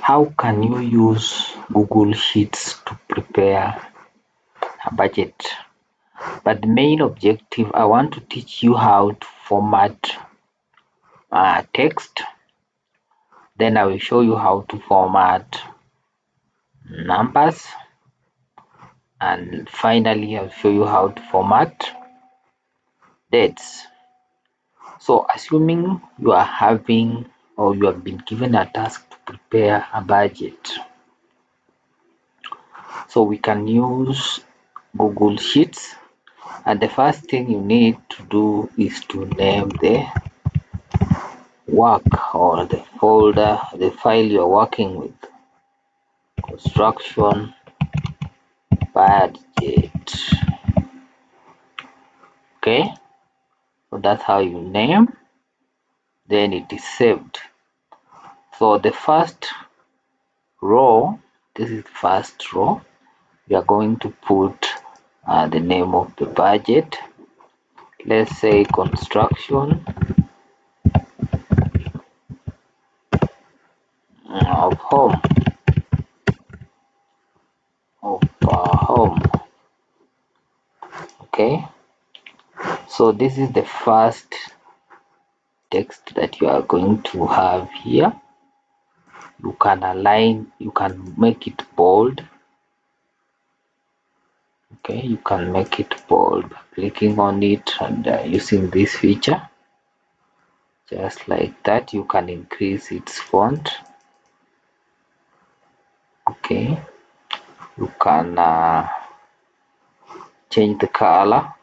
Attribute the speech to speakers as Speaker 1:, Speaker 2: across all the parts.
Speaker 1: how can you use Google Sheets to prepare a budget. But the main objective, I want to teach you how to format text. Then I will show you how to format numbers, and finally I'll show you how to format dates. So assuming you are having, or you have been given a task to prepare a budget, so we can use Google Sheets, and the first thing you need to do is to name the work or the folder, the file you're working with. Construction budget. Okay, so that's how you name, then it is saved. So the first row, this is the first row, we are going to put the name of the budget. Let's say construction of home, okay. So this is the first text that you are going to have here. You can align, you can make it bold. Okay, you can make it bold by clicking on it and using this feature. Just like that, you can increase its font. Okay, you can change the color,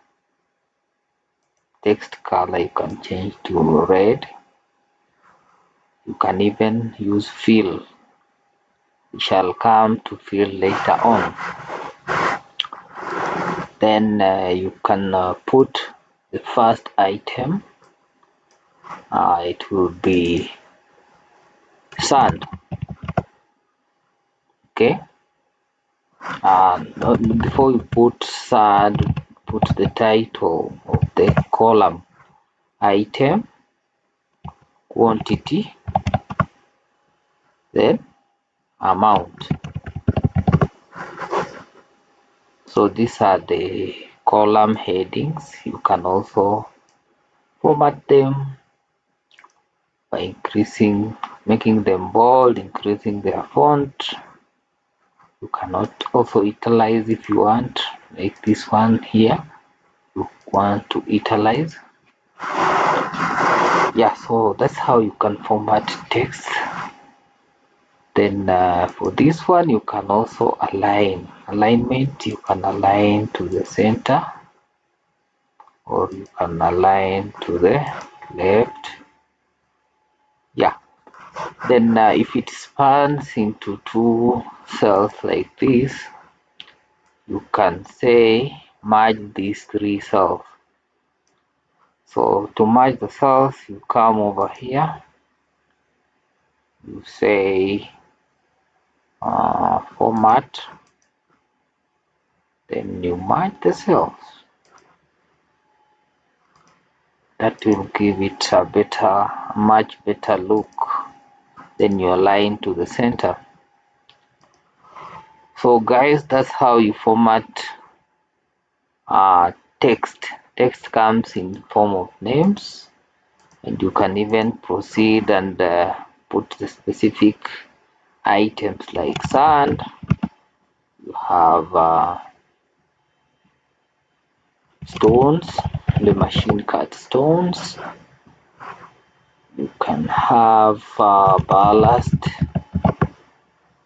Speaker 1: text color you can change to red. You can even use fill. We shall come to fill later on. Then you can put the first item. It will be sand. Okay, before you put sand, put the title of the column: item, quantity, then amount. So these are the column headings. You can also format them by making them bold, increasing their font. You cannot also italize if you want, like this one here. You want to italize. Yeah, so that's how you can format text. Then for this one, you can also align. Alignment, you can align to the center, or you can align to the left. Yeah, then if it spans into two cells like this, you can say merge these three cells. So to merge the cells, you come over here, you say format, then you merge the cells. That will give it a much better look. Then you align to the center. So guys, that's how you format text. Text comes in form of names, and you can even proceed and put the specific items like sand. You have stones, the machine cut stones. You can have ballast.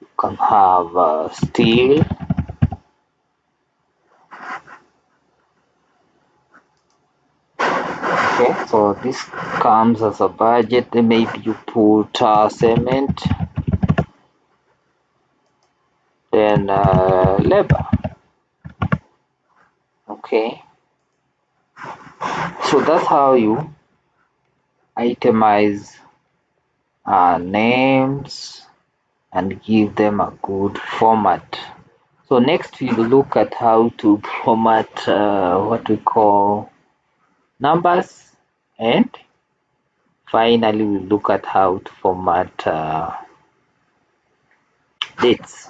Speaker 1: You can have steel. Okay, so this comes as a budget. Then maybe you put cement, then labor. Okay, so that's how you itemize names and give them a good format. So next we will look at how to format what we call numbers, and finally we look at how to format dates.